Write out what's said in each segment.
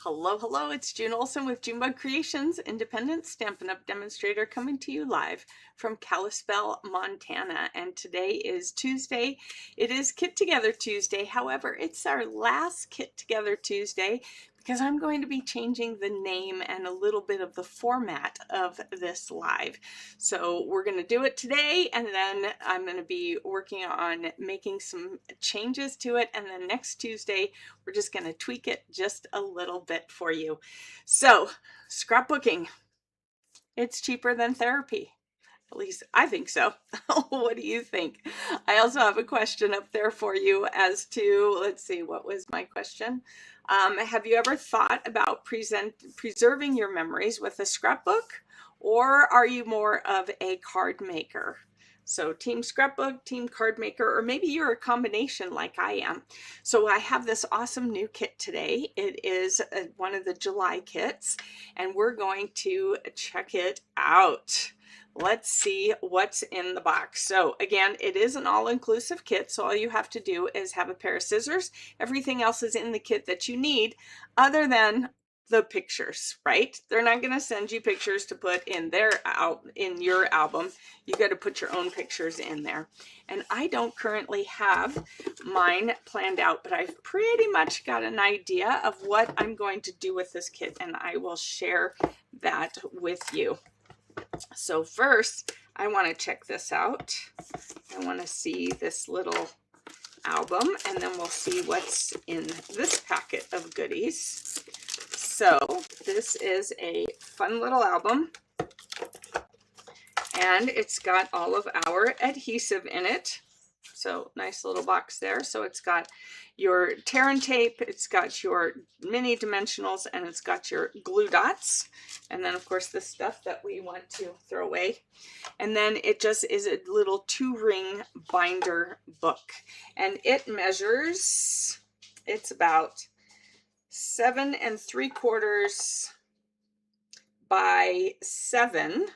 Hello, hello, it's June Olson with Junebug Creations, independent Stampin' Up! Demonstrator coming to you live from Kalispell, Montana. And today is Tuesday. It is Kit Together Tuesday. However, it's our last Kit Together Tuesday because I'm going to be changing the name and a little bit of the format of this live. So we're going to do it today, and then I'm going to be working on making some changes to it. And then next Tuesday, we're just going to tweak it just a little bit for you. So, scrapbooking, it's cheaper than therapy. At least I think so. What do you think? I also have a question up there for you as to, let's see, what was my question? Have you ever thought about preserving your memories with a scrapbook, or are you more of a card maker? So team scrapbook, team card maker, or maybe you're a combination like I am. So I have this awesome new kit today. It is one of the July kits, and we're going to check it out. Let's see what's in the box. So again, it is an all-inclusive kit, so all you have to do is have a pair of scissors. Everything else is in the kit that you need, other than the pictures, right? They're not going to send you pictures to put in your album. You got to put your own pictures in there. And I don't currently have mine planned out, but I've pretty much got an idea of what I'm going to do with this kit, and I will share that with you. So first, I want to check this out. I want to see this little album, and then we'll see what's in this packet of goodies. So this is a fun little album, and it's got all of our adhesive in it. So nice little box there. So it's got your tear and tape, it's got your mini dimensionals, and it's got your glue dots. And then of course the stuff that we want to throw away. And then it just is a little 2-ring binder book. And it measures, it's about 7 3/4 by 7,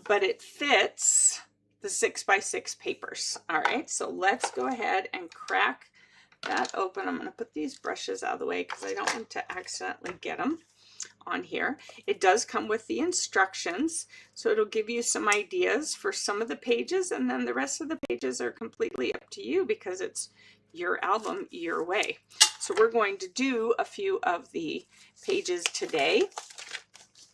but it fits the 6x6 papers. All right, so let's go ahead and crack that open. I'm going to put these brushes out of the way because I don't want to accidentally get them on here. It does come with the instructions, so it'll give you some ideas for some of the pages, and then the rest of the pages are completely up to you because it's your album your way. So we're going to do a few of the pages today,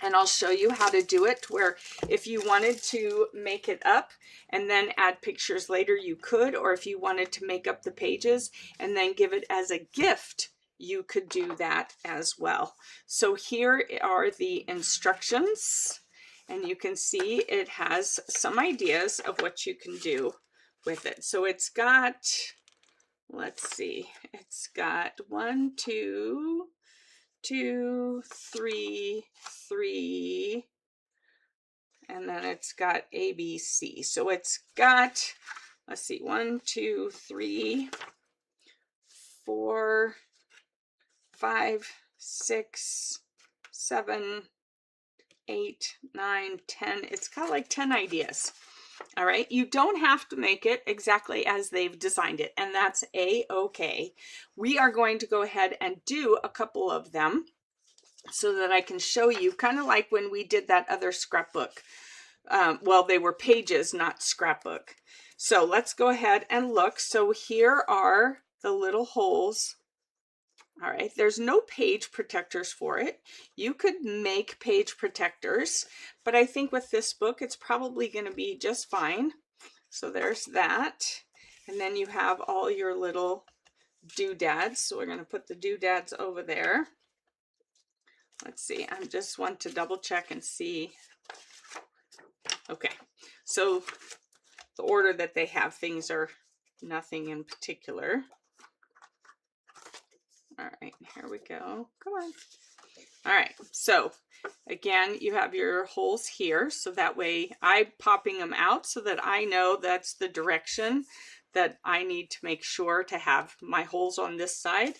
and I'll show you how to do it, where if you wanted to make it up and then add pictures later, you could, or if you wanted to make up the pages and then give it as a gift, you could do that as well. So here are the instructions, and you can see it has some ideas of what you can do with it. So it's got, let's see, it's got 1, 2, 2, 3, 3, and then it's got A, B, C. So it's got, let's see, 1, 2, 3, 4, 5, 6, 7, 8, 9, 10. It's got like 10 ideas. All right, you don't have to make it exactly as they've designed it, and that's a-okay. We are going to go ahead and do a couple of them so that I can show you, kind of like when we did that other scrapbook. Well, they were pages, not scrapbook. So let's go ahead and look. So here are the little holes. All right, there's no page protectors for it. You could make page protectors, but I think with this book, it's probably going to be just fine. So there's that. And then you have all your little doodads. So we're going to put the doodads over there. Let's see, I just want to double check and see. Okay, so the order that they have things are nothing in particular. All right, here we go. Come on. All right, so again, you have your holes here, so that way I'm popping them out so that I know that's the direction that I need to make sure to have my holes on this side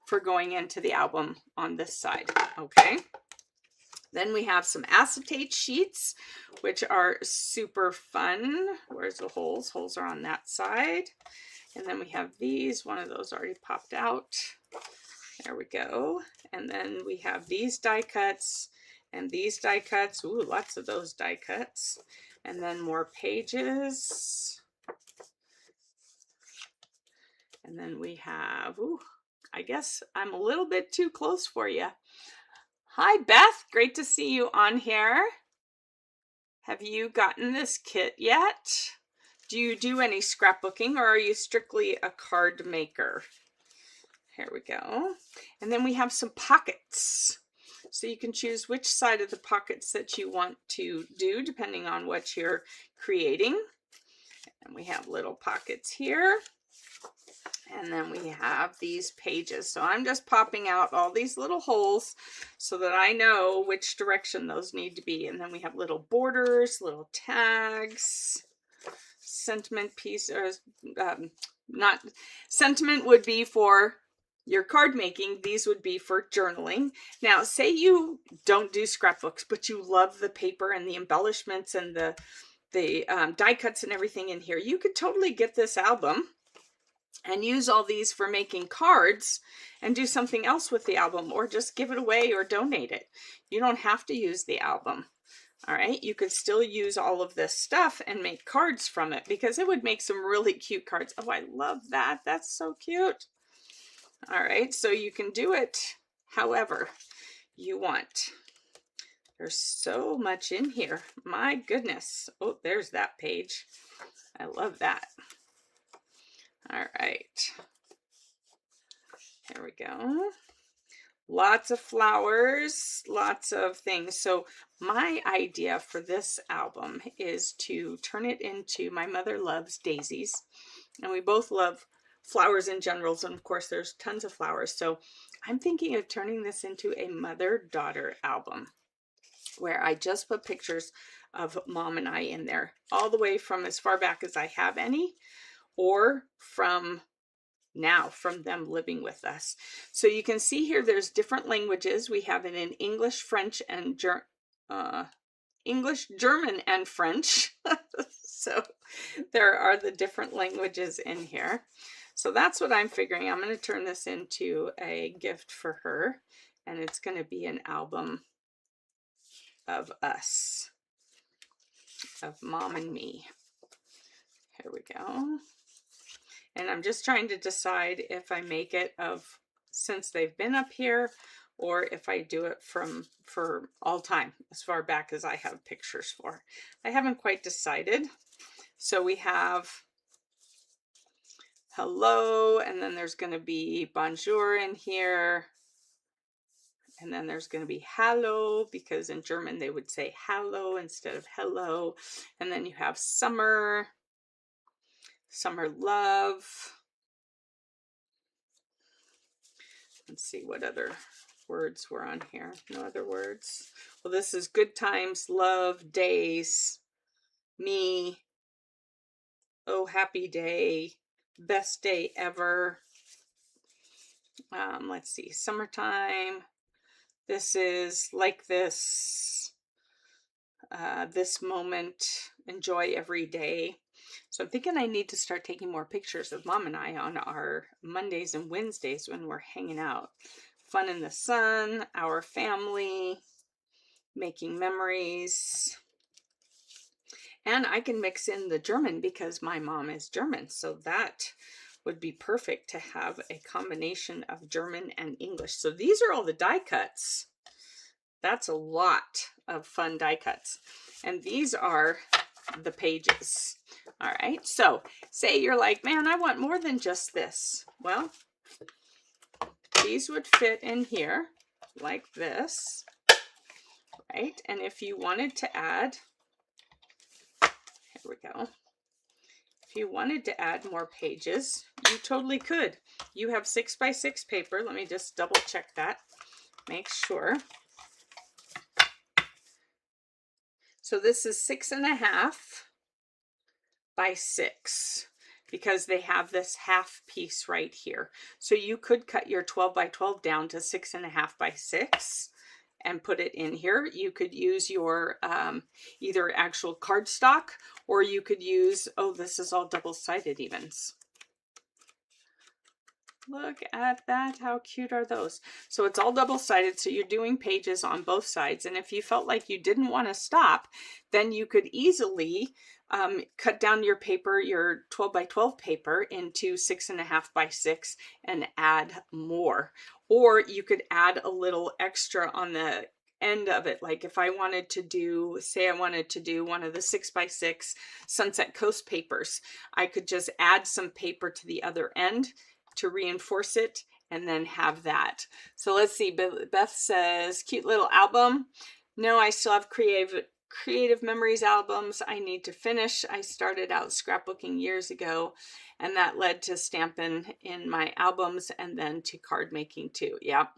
for going into the album on this side. Okay. Then we have some acetate sheets, which are super fun. Where's the holes? Holes are on that side. And then we have these. One of those already popped out. There we go. And then we have these die cuts and these die cuts. Ooh, lots of those die cuts. And then more pages. And then we have, ooh, I guess I'm a little bit too close for you. Hi, Beth. Great to see you on here. Have you gotten this kit yet? Do you do any scrapbooking, or are you strictly a card maker? Here we go. And then we have some pockets. So you can choose which side of the pockets that you want to do depending on what you're creating. And we have little pockets here. And then we have these pages. So I'm just popping out all these little holes so that I know which direction those need to be. And then we have little borders, little tags, sentiment pieces. Not sentiment would be for your card making. These would be for journaling. Now, say you don't do scrapbooks, but you love the paper and the embellishments and the die cuts and everything in here. You could totally get this album and use all these for making cards and do something else with the album, or just give it away or donate it. You don't have to use the album. All right, you could still use all of this stuff and make cards from it, because it would make some really cute cards. Oh, I love that. That's so cute. All right, so you can do it however you want. There's so much in here. My goodness. Oh, there's that page. I love that. All right. Here we go. Lots of flowers, lots of things. So my idea for this album is to turn it into, my mother loves daisies, and we both love flowers in general. And of course, there's tons of flowers. So I'm thinking of turning this into a mother-daughter album where I just put pictures of Mom and I in there, all the way from as far back as I have any, or from now, from them living with us. So you can see here there's different languages. We have it in English, French, and English, German, and French. So there are the different languages in here. So that's what I'm figuring. I'm going to turn this into a gift for her, and it's going to be an album of us, of Mom and me. Here we go. And I'm just trying to decide if I make it of since they've been up here, or if I do it for all time, as far back as I have pictures for. I haven't quite decided. So we have hello, and then there's going to be bonjour in here. And then there's going to be hallo, because in German they would say hallo instead of hello. And then you have summer, summer love. Let's see what other words were on here. No other words. Well, this is good times, love, days, me, oh, happy day, best day ever. Let's see, summertime. This is like this, this moment, enjoy every day. So I'm thinking I need to start taking more pictures of Mom and I on our Mondays and Wednesdays when we're hanging out. Fun in the sun, our family, making memories. And I can mix in the German because my mom is German. So that would be perfect to have a combination of German and English. So these are all the die cuts. That's a lot of fun die cuts. And these are the pages. All right, so say you're like, man, I want more than just this. Well, these would fit in here like this, right? And if you wanted to add, here we go. If you wanted to add more pages, you totally could. You have 6x6 paper. Let me just double check that. Make sure. So this is 6.5 by 6, because they have this half piece right here. So you could cut your 12 by 12 down to 6.5 by 6 and put it in here. You could use your either actual cardstock, or you could use, oh, this is all double-sided evens. Look at that. How cute are those? So it's all double-sided, so you're doing pages on both sides. And if you felt like you didn't want to stop, then you could easily cut down your paper, your 12 by 12 paper, into 6.5 by 6 and add more. Or you could add a little extra on the end of it. Like if I wanted to do, say I wanted to do one of the 6 by 6 Sunset Coast papers, I could just add some paper to the other end to reinforce it and then have that. So let's see, Beth says, cute little album. No, I still have creative memories albums I need to finish. I started out scrapbooking years ago, and that led to stamping in my albums and then to card making too. Yep.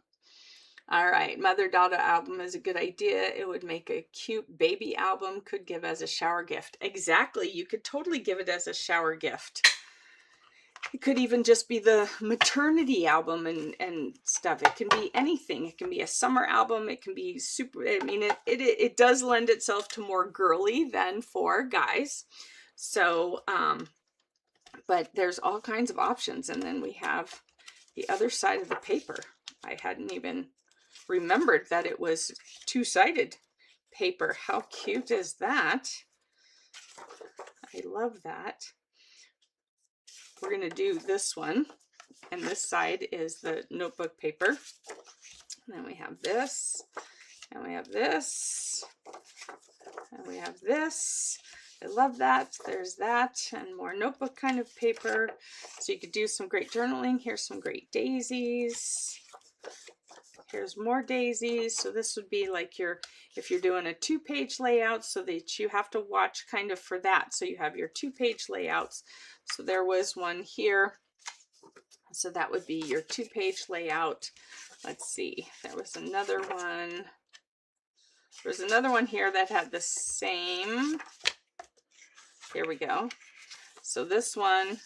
All right, mother-daughter album is a good idea. It would make a cute baby album, could give as a shower gift. Exactly, you could totally give it as a shower gift. It could even just be the maternity album and stuff. It can be anything. It can be a summer album. It can be super, I mean, it does lend itself to more girly than for guys. So, but there's all kinds of options. And then we have the other side of the paper. I hadn't even remembered that it was two-sided paper. How cute is that? I love that. We're going to do this one, and this side is the notebook paper. And then we have this, and we have this, and we have this. I love that. There's that, and more notebook kind of paper. So you could do some great journaling. Here's some great daisies. Here's more daisies. So this would be like your, if you're doing a 2-page layout, so that you have to watch kind of for that. So you have your 2-page layouts. So there was one here. So that would be your 2-page layout. Let's see. There was another one. There's another one here that had the same. Here we go. So this one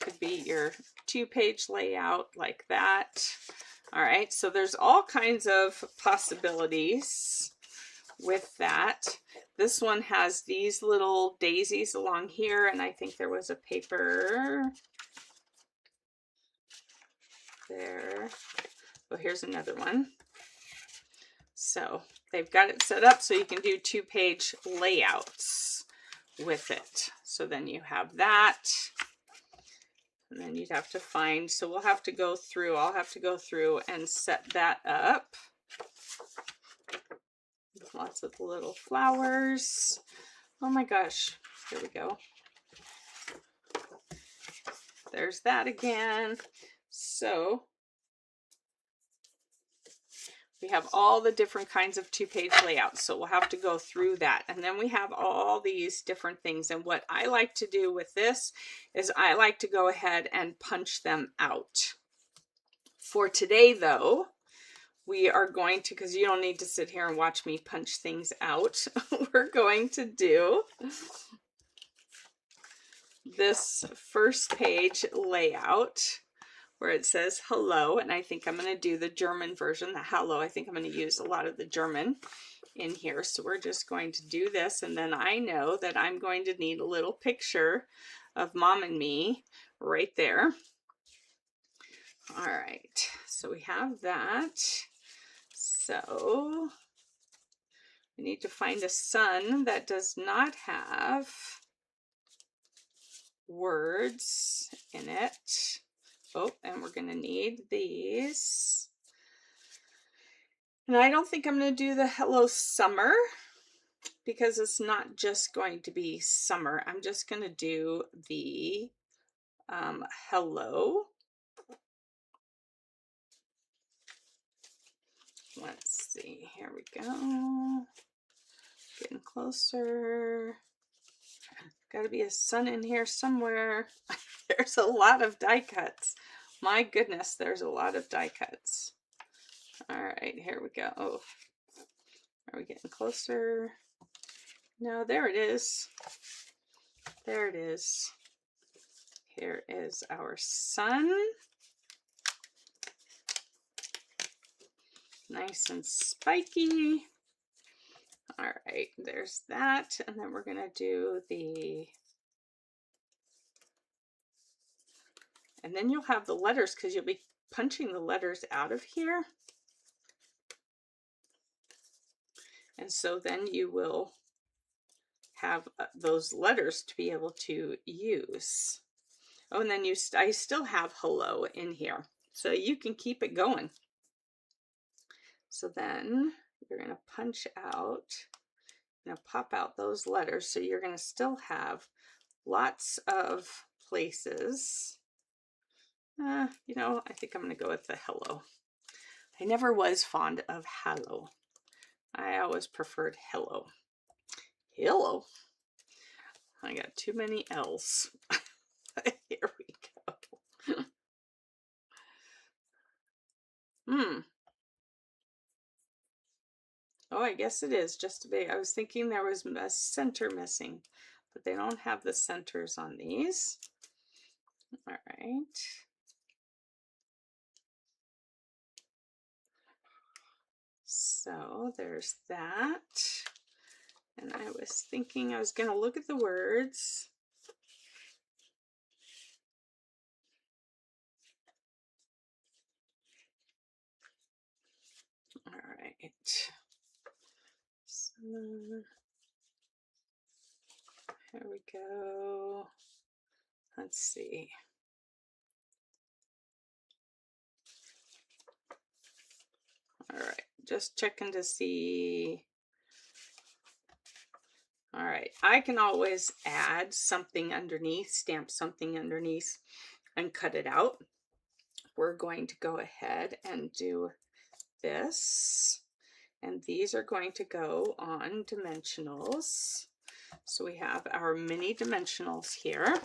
could be your 2-page layout like that. All right, so there's all kinds of possibilities with that. This one has these little daisies along here, and I think there was a paper there. Oh, here's another one. So they've got it set up so you can do 2-page layouts with it. So then you have that. And then you'd have to find, so we'll have to go through, I'll have to go through and set that up. Lots of little flowers. Oh my gosh, here we go. There's that again. So we have all the different kinds of 2-page layouts. So we'll have to go through that. And then we have all these different things. And what I like to do with this is I like to go ahead and punch them out. For today though, we are going to, because you don't need to sit here and watch me punch things out, we're going to do this first page layout where it says hello, and I think I'm going to do the German version, the hello. I think I'm going to use a lot of the German in here. So we're just going to do this, and then I know that I'm going to need a little picture of Mom and me right there. All right, so we have that. So we need to find a sun that does not have words in it. Oh, and we're going to need these. And I don't think I'm going to do the Hello Summer because it's not just going to be summer. I'm just going to do the hello. Let's see, here we go. Getting closer. Got to be a sun in here somewhere. There's a lot of die cuts. My goodness, there's a lot of die cuts. All right, here we go. Oh, are we getting closer? No, there it is. There it is. Here is our sun. Nice and spiky. All right, there's that. And then we're going to do the, And then you'll have the letters because you'll be punching the letters out of here. And so then you will have those letters to be able to use. Oh, and then I still have hello in here, so you can keep it going. So then you're going to punch out, pop out those letters, so you're going to still have lots of places. I think I'm going to go with the hello. I never was fond of hello. I always preferred hello. Hello. I got too many L's. Here we go. Oh, I guess it is just a big. I was thinking there was a center missing, but they don't have the centers on these. All right. So there's that. And I was thinking I was going to look at the words. All right. So here we go. Let's see. All right, just checking to see. All right, I can always add something underneath, stamp something underneath, and cut it out. We're going to go ahead and do this, and these are going to go on dimensionals. So we have our mini dimensionals here.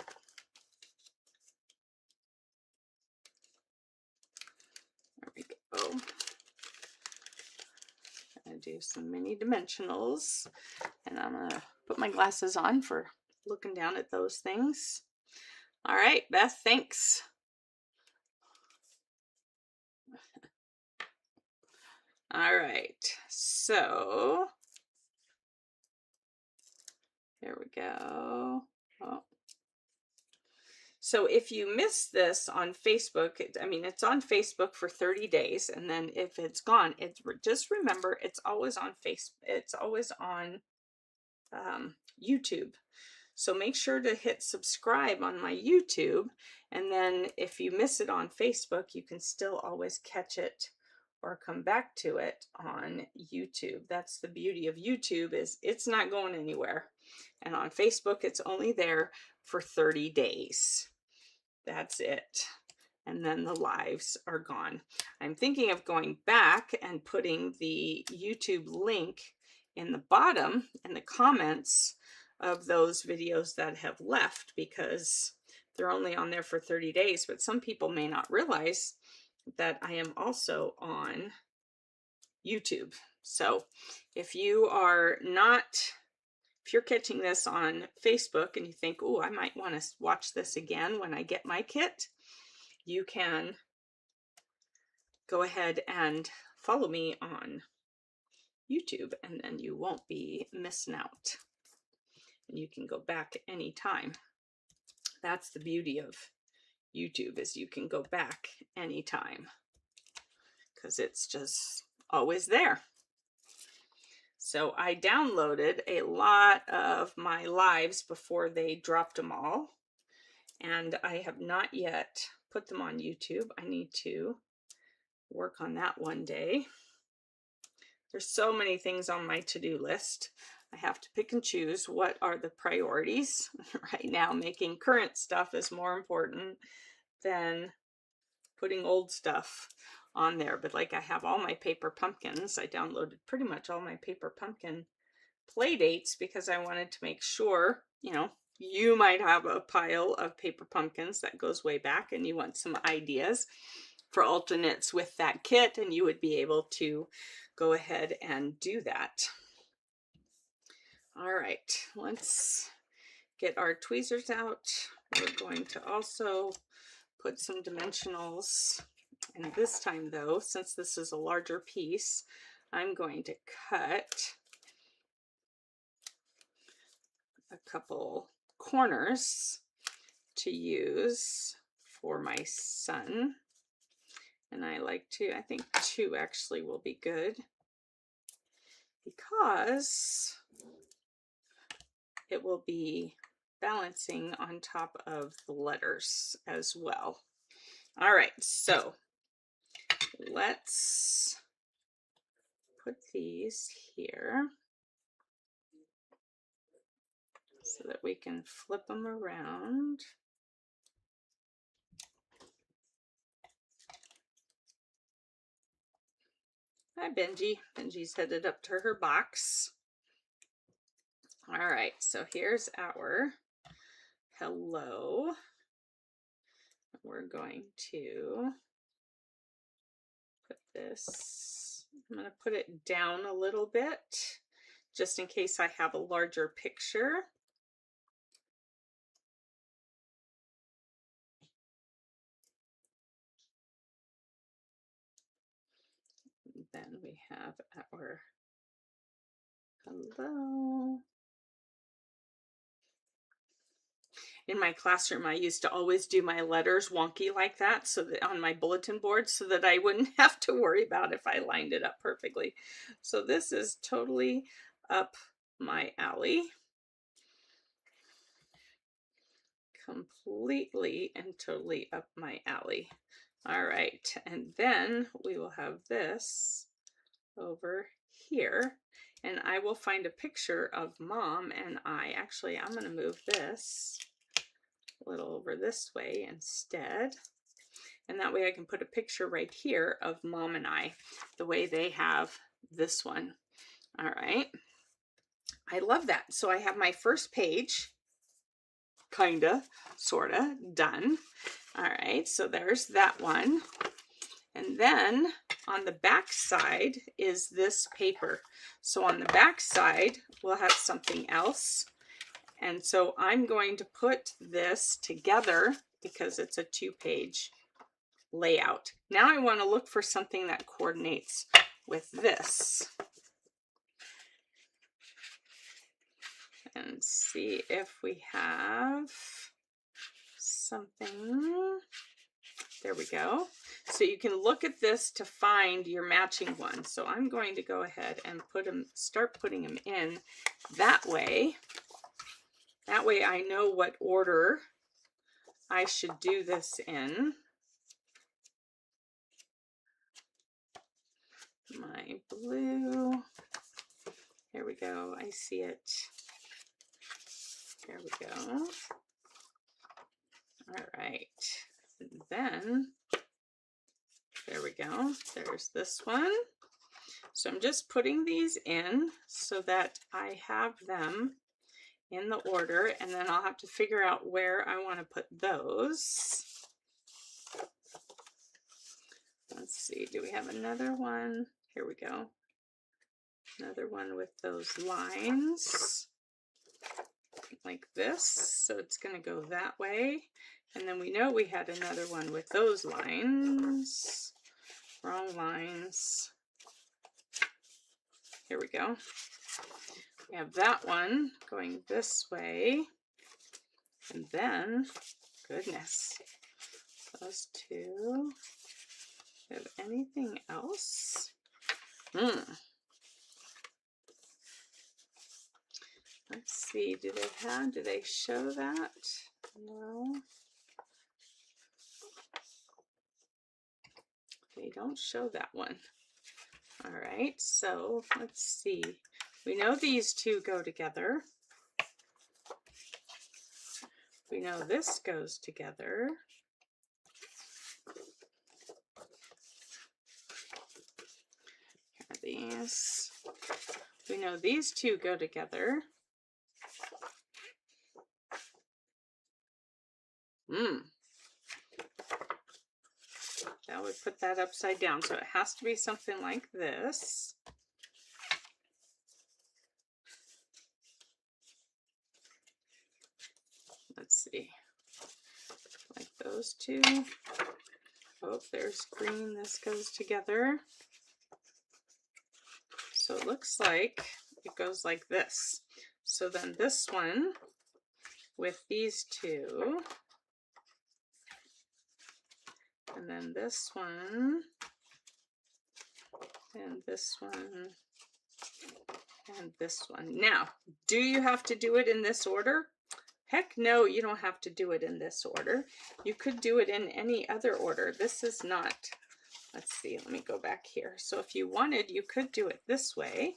There we go. I'm going to do some mini dimensionals, and I'm going to put my glasses on for looking down at those things. All right, Beth, thanks. All right, so here we go. Oh. So if you miss this on Facebook, it's on Facebook for 30 days, and then if it's gone, just remember it's always on Facebook. It's always on YouTube. So make sure to hit subscribe on my YouTube, and then if you miss it on Facebook, you can still always catch it or come back to it on YouTube. That's the beauty of YouTube, is it's not going anywhere. And on Facebook, it's only there for 30 days. That's it. And then the lives are gone. I'm thinking of going back and putting the YouTube link in the bottom in the comments of those videos that have left, because they're only on there for 30 days. But some people may not realize that I am also on YouTube. So if you're catching this on Facebook and you think, oh, I might want to watch this again when I get my kit, you can go ahead and follow me on YouTube, and then you won't be missing out. And you can go back anytime. That's the beauty of YouTube, is you can go back anytime because it's just always there. So I downloaded a lot of my lives before they dropped them all, and I have not yet put them on YouTube. I need to work on that one day. There's so many things on my to-do list. I have to pick and choose what are the priorities. Right now, making current stuff is more important than putting old stuff on there. But like, I have all my paper pumpkins. I downloaded pretty much all my paper pumpkin play dates because I wanted to make sure, you might have a pile of paper pumpkins that goes way back and you want some ideas for alternates with that kit, and you would be able to go ahead and do that. All right, let's get our tweezers out. We're going to also put some dimensionals. And this time though, since this is a larger piece, I'm going to cut a couple corners to use for my son. And I think 2 actually will be good, because it will be balancing on top of the letters as well. All right, so let's put these here so that we can flip them around. Hi, Benji. Benji's headed up to her box. All right, so here's our hello. We're going to put this, I'm going to put it down a little bit, just in case I have a larger picture. Then we have our hello. In my classroom, I used to always do my letters wonky like that, so that on my bulletin board, so that I wouldn't have to worry about if I lined it up perfectly. So this is totally up my alley. Completely and totally up my alley. All right, and then we will have this over here, and I will find a picture of Mom and I. Actually, I'm going to move this a little over this way instead, and that way I can put a picture right here of Mom and I, the way they have this one. All right, I love that. So I have my first page, kinda, sorta, done. All right, so there's that one. And then on the back side is this paper. So on the back side, we'll have something else. And so I'm going to put this together because it's a 2-page layout. Now I want to look for something that coordinates with this. And see if we have something. There we go. So you can look at this to find your matching one. So I'm going to go ahead and start putting them in that way. That way I know what order I should do this in. My blue. Here we go. I see it. There we go. All right. And then, there we go. There's this one. So I'm just putting these in so that I have them in the order, and then I'll have to figure out where I want to put those. Let's see, do we have another one? Here we go. Another one with those lines like this. So it's going to go that way. And then we know we had another one with those lines. Wrong lines. Here we go. We have that one going this way. And then, goodness, those two. Do we have anything else? Let's see, do they show that? No. They don't show that one. All right, so let's see. We know these two go together. We know this goes together. Here are these. We know these two go together. That would put that upside down. So it has to be something like this. Let's see. Like those two. Oh, there's green. This goes together. So it looks like it goes like this. So then this one with these two and then this one, and this one, and this one. Now, do you have to do it in this order? Heck no, you don't have to do it in this order. You could do it in any other order. This is not, let's see, let me go back here. So if you wanted, you could do it this way,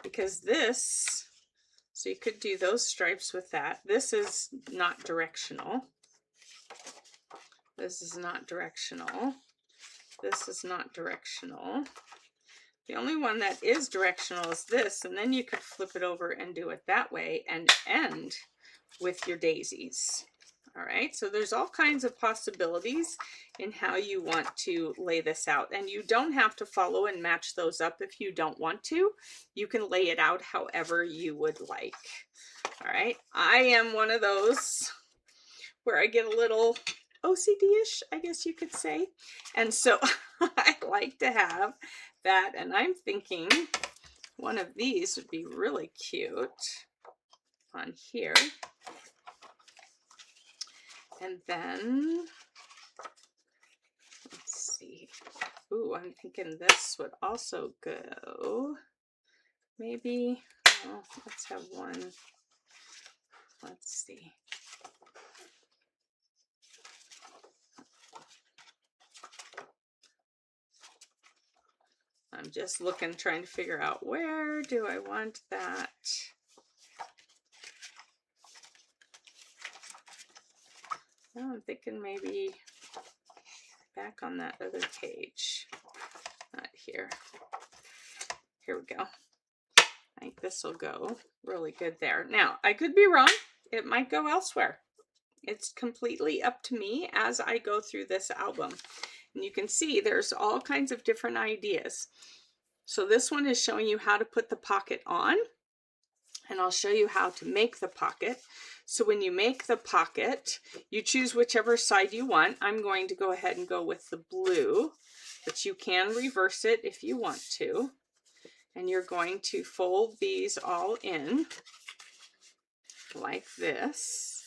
because this, so you could do those stripes with that. This is not directional. This is not directional. This is not directional. The only one that is directional is this, and then you could flip it over and do it that way and end with your daisies. All right, so there's all kinds of possibilities in how you want to lay this out, and you don't have to follow and match those up if you don't want to. You can lay it out however you would like. All right, I am one of those where I get a little OCD-ish, I guess you could say, and so I like to have that, and I'm thinking one of these would be really cute on here. And then, let's see. Ooh, I'm thinking this would also go. Maybe, well, let's have one. Let's see. I'm just looking, trying to figure out where do I want that. Now I'm thinking maybe back on that other page. Not here. Here we go. I think this will go really good there. Now, I could be wrong. It might go elsewhere. It's completely up to me as I go through this album. And you can see there's all kinds of different ideas. So this one is showing you how to put the pocket on, and I'll show you how to make the pocket. So when you make the pocket, you choose whichever side you want. I'm going to go ahead and go with the blue, but you can reverse it if you want to. And you're going to fold these all in like this.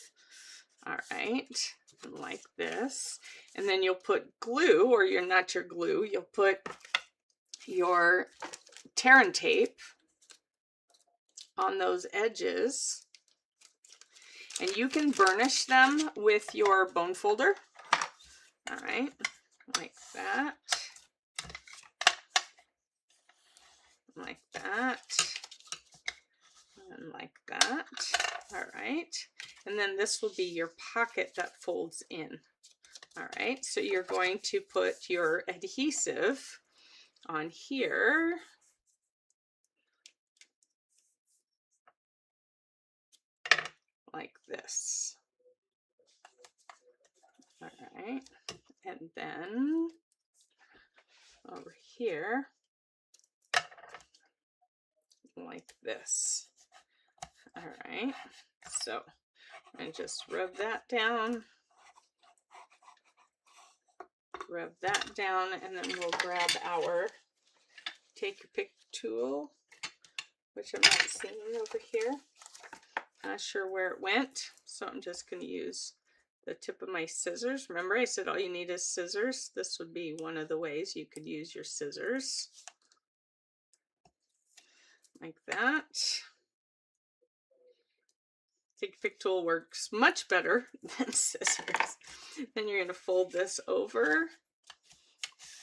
All right, like this. And then you'll put glue, or not your glue, you'll put your tear and tape on those edges. And you can burnish them with your bone folder. All right, like that. Like that. And like that. All right. And then this will be your pocket that folds in. All right, so you're going to put your adhesive on here. Like this. All right, and then over here, like this. All right, so I just rub that down. Rub that down, and then we'll grab our take your pick tool, which I'm not seeing over here. Not sure where it went, so I'm just going to use the tip of my scissors. Remember, I said all you need is scissors. This would be one of the ways you could use your scissors. Like that. Take your pick tool works much better than scissors. Then you're going to fold this over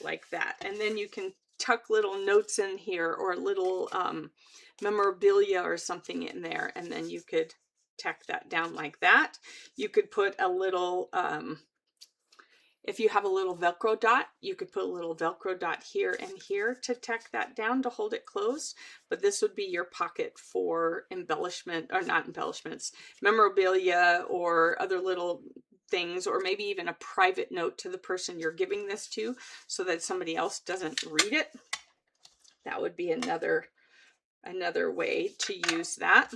like that, and then you can tuck little notes in here, or little memorabilia or something in there, and then you could tack that down like that. You could put a little if you have a little Velcro dot, you could put a little Velcro dot here and here to tack that down to hold it closed. But this would be your pocket for embellishment, or not embellishments, memorabilia or other little things, or maybe even a private note to the person you're giving this to so that somebody else doesn't read it. That would be another way to use that.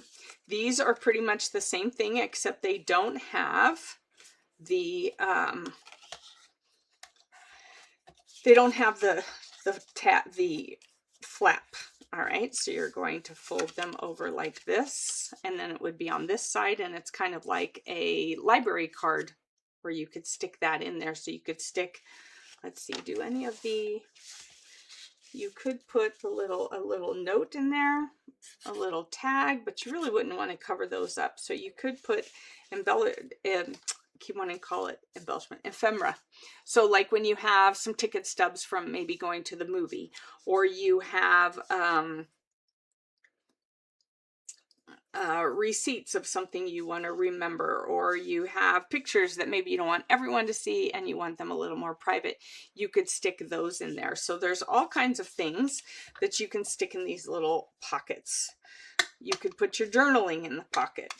These are pretty much the same thing, except they don't have the the flap. All right, so you're going to fold them over like this, and then it would be on this side, and it's kind of like a library card where you could stick that in there. So you could stick, let's see, do any of the, you could put a little note in there, a little tag, but you really wouldn't want to cover those up. So you could put keep wanting to call it embellishment, ephemera. So like when you have some ticket stubs from maybe going to the movie, or you have receipts of something you want to remember, or you have pictures that maybe you don't want everyone to see and you want them a little more private, you could stick those in there. So there's all kinds of things that you can stick in these little pockets. You could put your journaling in the pocket.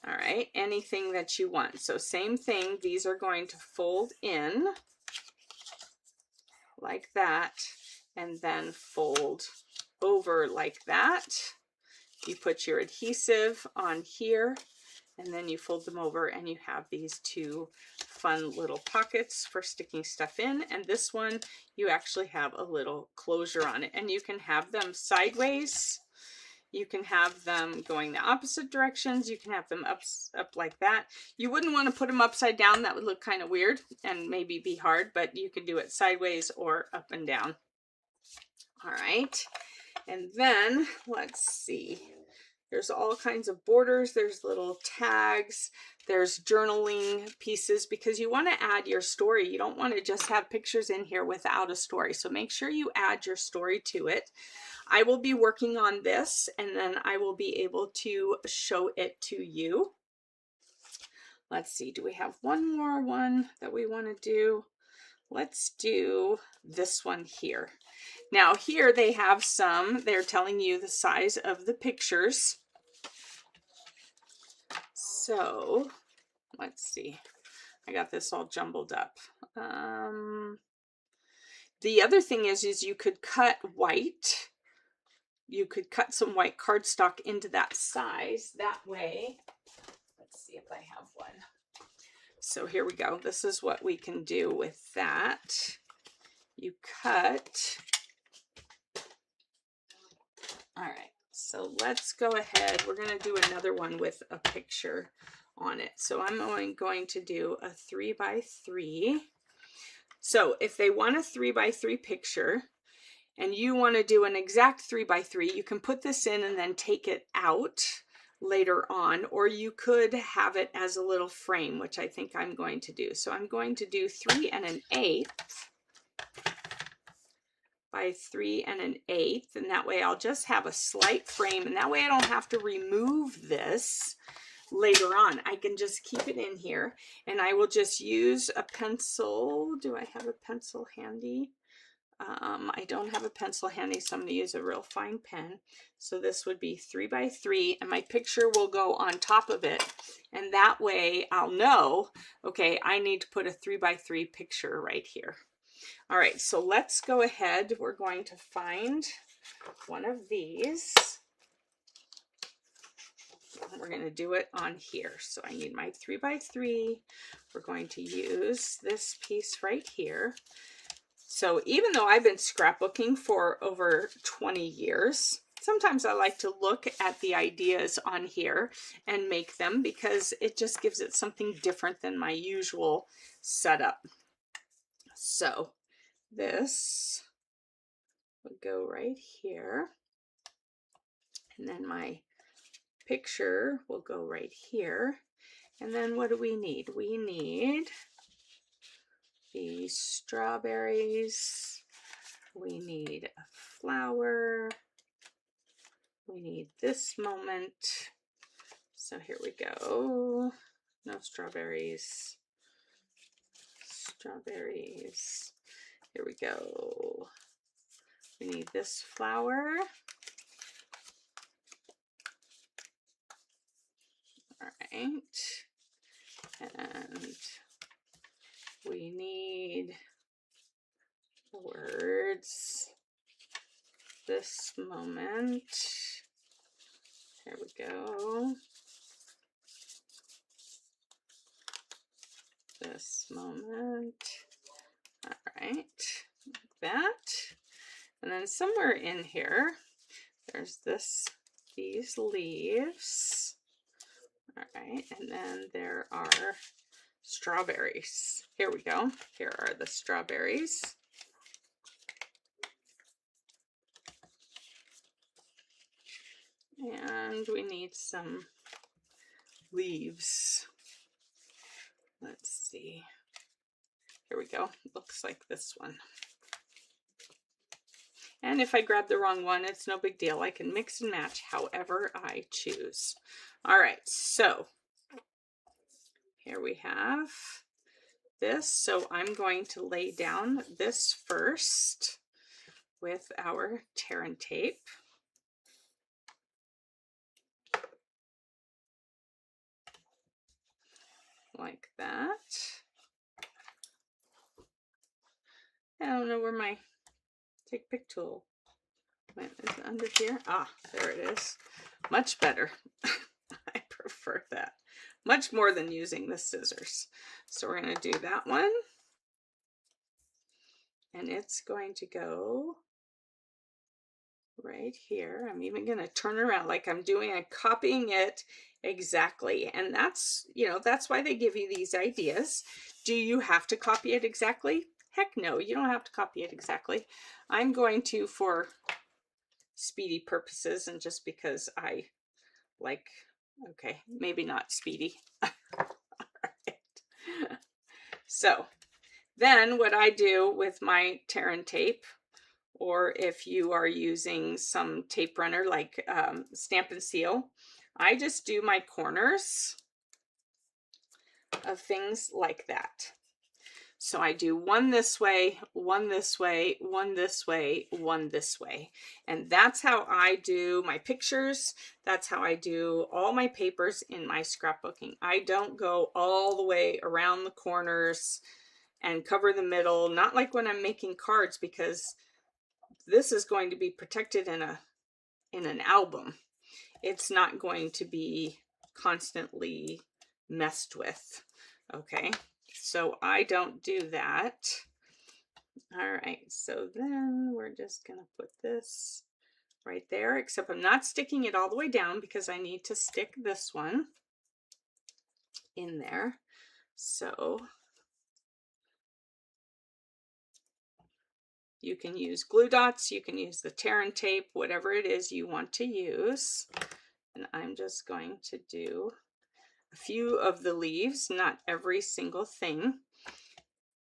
All right, anything that you want. So same thing, these are going to fold in like that and then fold over like that. You put your adhesive on here and then you fold them over and you have these two fun little pockets for sticking stuff in. And this one, you actually have a little closure on it, and you can have them sideways. You can have them going the opposite directions. You can have them up like that. You wouldn't want to put them upside down. That would look kind of weird and maybe be hard, but you can do it sideways or up and down. All right. And then let's see. There's all kinds of borders. There's little tags. There's journaling pieces, because you want to add your story. You don't want to just have pictures in here without a story. So make sure you add your story to it. I will be working on this and then I will be able to show it to you. Let's see, do we have one more one that we want to do? Let's do this one here. Now here they have some, they're telling you the size of the pictures. So let's see, I got this all jumbled up. The other thing is you could cut white. You could cut some white cardstock into that size. That way, let's see if I have one. So here we go. This is what we can do with that. You cut. All right, so let's go ahead. We're going to do another one with a picture on it. So I'm going to do a 3x3. So if they want a 3x3 picture, and you want to do an exact 3x3, you can put this in and then take it out later on, or you could have it as a little frame, which I think I'm going to do. So I'm going to do 3 1/8 by 3 1/8, and that way I'll just have a slight frame, and that way I don't have to remove this later on. I can just keep it in here, and I will just use a pencil. Do I have a pencil handy? I don't have a pencil handy, so I'm going to use a real fine pen. So this would be 3x3, and my picture will go on top of it. And that way I'll know, okay, I need to put a 3x3 picture right here. All right, so let's go ahead. We're going to find one of these. We're going to do it on here. So I need my 3x3. We're going to use this piece right here. So even though I've been scrapbooking for over 20 years, sometimes I like to look at the ideas on here and make them, because it just gives it something different than my usual setup. So this would go right here, and then my picture will go right here. And then what do we need? We need the strawberries, we need a flower, we need this moment. So here we go. No strawberries. Strawberries. Here we go. We need this flower. All right. And we need the words, this moment. There we go. This moment. All right, like that. And then somewhere in here, there's these leaves. All right, and then there are strawberries. Here we go. Here are the strawberries. And we need some leaves. Let's see. Here we go. Looks like this one. And if I grab the wrong one, it's no big deal. I can mix and match however I choose. All right, so here we have this. So I'm going to lay down this first with our tear and tape. Like that. I don't know where my take pick tool went. Is it under here? Ah, there it is. Much better. I prefer that much more than using the scissors. So we're going to do that one. And it's going to go right here. I'm even going to turn around like I'm doing and copying it exactly. And that's, you know, that's why they give you these ideas. Do you have to copy it exactly? Heck no, you don't have to copy it exactly. I'm going to, for speedy purposes and just because I like, okay, maybe not speedy. All right. So then what I do with my tear and tape, or if you are using some tape runner like Stampin' Seal, I just do my corners of things like that. So I do one this way, one this way, one this way, one this way. And that's how I do my pictures. That's how I do all my papers in my scrapbooking. I don't go all the way around the corners and cover the middle, not like when I'm making cards, because this is going to be protected in an album. It's not going to be constantly messed with. Okay, so I don't do that. All right, so then we're just gonna put this right there, except I'm not sticking it all the way down because I need to stick this one in there. So you can use glue dots, you can use the tear and tape, whatever it is you want to use. And I'm just going to do a few of the leaves, not every single thing.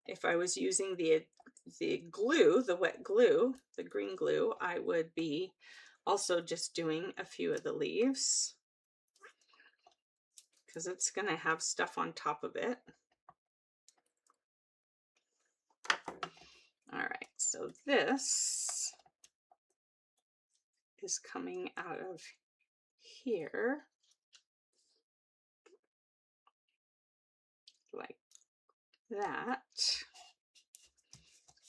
If I was using the glue, the wet glue, the green glue, I would be also just doing a few of the leaves because it's going to have stuff on top of it. All right, so this is coming out of here like that.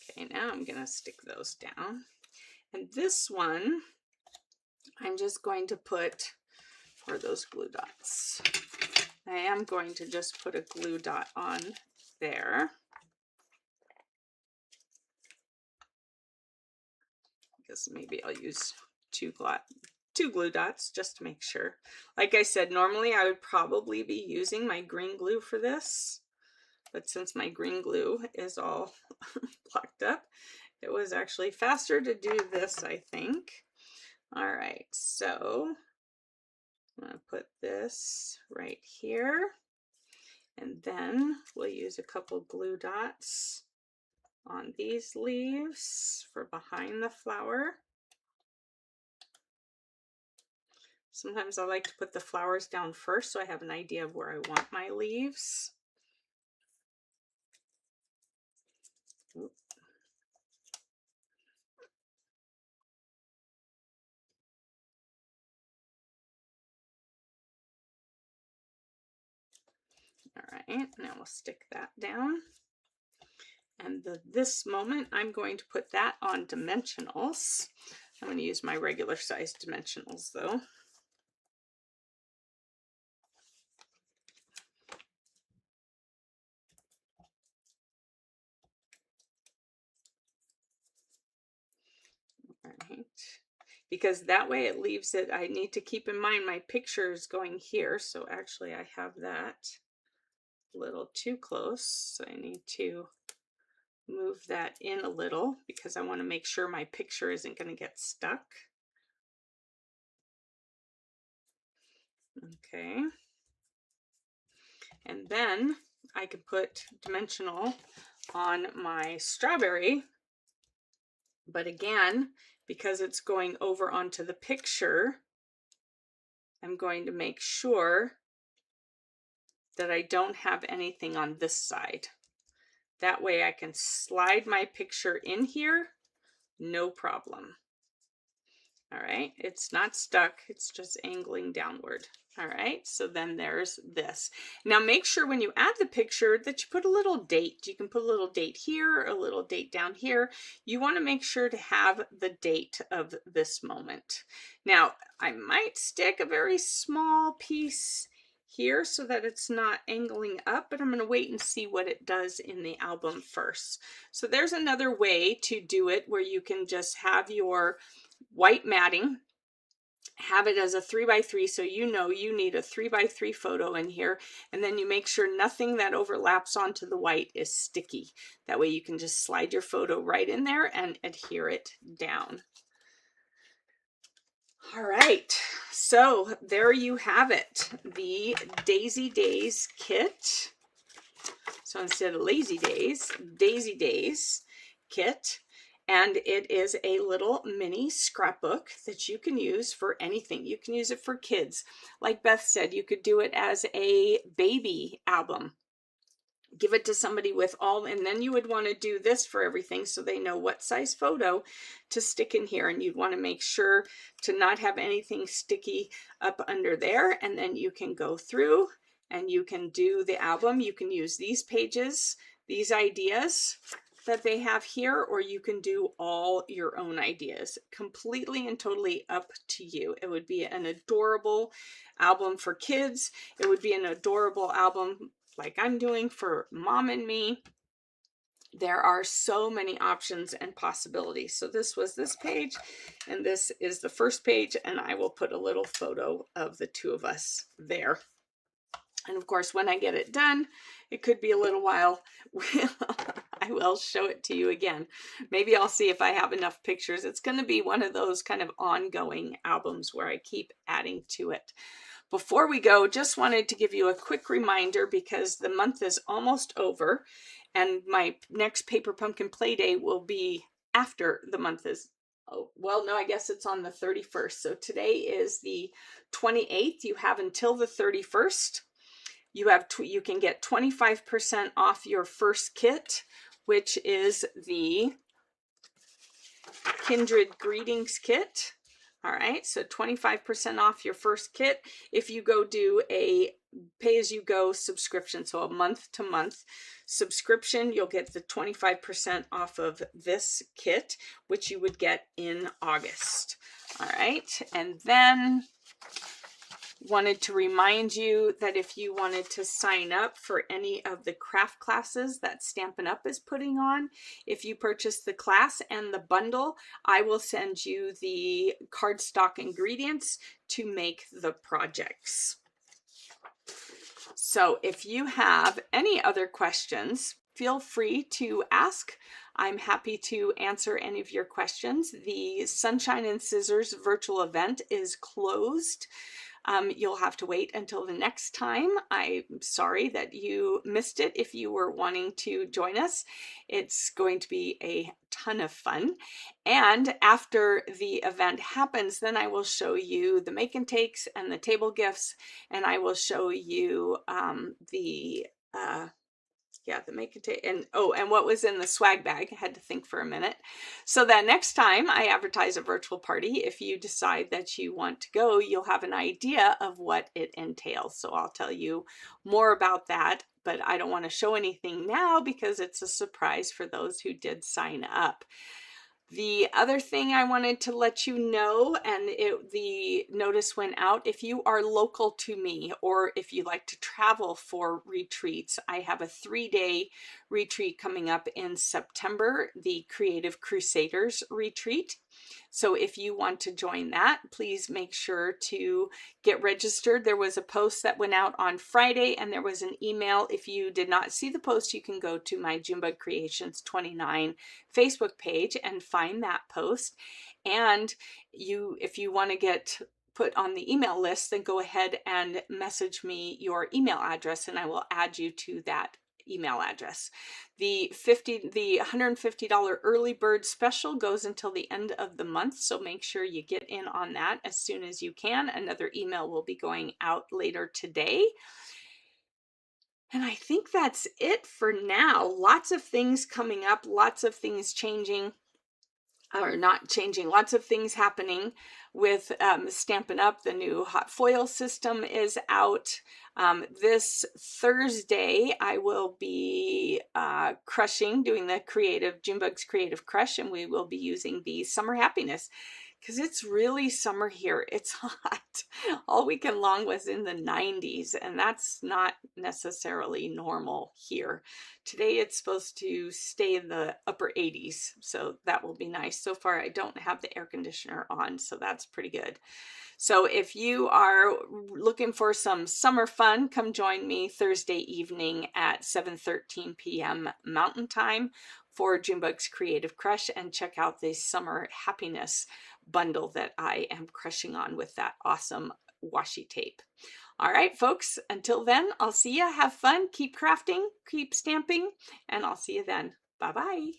Okay, now I'm going to stick those down. And this one, I'm just going to put, for those glue dots, I am going to just put a glue dot on there. Because maybe I'll use two glue dots just to make sure. Like I said, normally I would probably be using my green glue for this, but since my green glue is all blocked up, it was actually faster to do this, I think. All right, so I'm going to put this right here, and then we'll use a couple glue dots on these leaves for behind the flower. Sometimes I like to put the flowers down first so I have an idea of where I want my leaves. Oop. All right, now we'll stick that down. And this moment, I'm going to put that on dimensionals. I'm going to use my regular size dimensionals though. All right, because that way it leaves it, I need to keep in mind my picture is going here. So actually I have that a little too close, so I need to move that in a little because I want to make sure my picture isn't going to get stuck. Okay. And then I can put dimensional on my strawberry, but again, because it's going over onto the picture, I'm going to make sure that I don't have anything on this side. That way I can slide my picture in here, no problem. All right, it's not stuck, it's just angling downward. All right, so then there's this. Now make sure when you add the picture that you put a little date. You can put a little date here, a little date down here. You want to make sure to have the date of this moment. Now, I might stick a very small piece here so that it's not angling up, but I'm going to wait and see what it does in the album first. So there's another way to do it where you can just have your white matting, have it as a 3x3, so you know you need a 3x3 photo in here, and then you make sure nothing that overlaps onto the white is sticky. That way you can just slide your photo right in there and adhere it down. All right, so there you have it, the Daisy Days kit. So instead of Lazy Days, Daisy Days kit. And it is a little mini scrapbook that you can use for anything. You can use it for kids. Like Beth said, you could do it as a baby album. Give it to somebody with all, and then you would want to do this for everything so they know what size photo to stick in here. And you'd want to make sure to not have anything sticky up under there. And then you can go through and you can do the album. You can use these pages, these ideas that they have here, or you can do all your own ideas. Completely and totally up to you. It would be an adorable album for kids. It would be an adorable album like I'm doing for mom and me. There are so many options and possibilities. So this was this page, and this is the first page, and I will put a little photo of the two of us there. And of course, when I get it done, it could be a little while, I will show it to you again. Maybe I'll see if I have enough pictures. It's going to be one of those kind of ongoing albums where I keep adding to it. Before we go, just wanted to give you a quick reminder because the month is almost over and my next Paper Pumpkin Play Day will be after the month is, oh, well, no, I guess it's on the 31st. So today is the 28th. You have until the 31st. You can get 25% off your first kit, which is the Kindred Greetings kit. All right, so 25% off your first kit if you go do a pay-as-you-go subscription. So a month-to-month subscription, you'll get the 25% off of this kit, which you would get in August. All right, and then wanted to remind you that if you wanted to sign up for any of the craft classes that Stampin' Up is putting on, if you purchase the class and the bundle, I will send you the cardstock ingredients to make the projects. So if you have any other questions, feel free to ask. I'm happy to answer any of your questions. The Sunshine and Scissors virtual event is closed. You'll have to wait until the next time. I'm sorry that you missed it if you were wanting to join us. It's going to be a ton of fun. And after the event happens, then I will show you the make and takes and the table gifts, and I will show you the make and take, and oh, and what was in the swag bag. I had to think for a minute. So that next time I advertise a virtual party, if you decide that you want to go, you'll have an idea of what it entails. So I'll tell you more about that, but I don't want to show anything now because it's a surprise for those who did sign up. The other thing I wanted to let you know, and the notice went out, if you are local to me or if you like to travel for retreats, I have a 3-day retreat coming up in September, the Creative Crusaders retreat. So if you want to join that, please make sure to get registered. There was a post that went out on Friday, and there was an email. If you did not see the post, you can go to my Junebug Creations 29 Facebook page and find that post. And if you want to get put on the email list, then go ahead and message me your email address and I will add you to that email address. The $150 early bird special goes until the end of the month, so make sure you get in on that as soon as you can. Another email will be going out later today. And I think that's it for now. Lots of things coming up, lots of things changing. Or not changing, lots of things happening with Stampin' Up. The new hot foil system is out. This Thursday, I will be doing the Junebug's Creative Crush, and we will be using the Summer Happiness because it's really summer here. It's hot. All weekend long was in the 90s, and that's not necessarily normal here. Today it's supposed to stay in the upper 80s, so that will be nice. So far I don't have the air conditioner on, so that's pretty good. So if you are looking for some summer fun, come join me Thursday evening at 7:13 p.m. Mountain Time for Junebug's Creative Crush, and check out the Summer Happiness bundle that I am crushing on with that awesome washi tape. All right, folks, until then, I'll see you. Have fun, keep crafting, keep stamping, and I'll see you then. Bye-bye.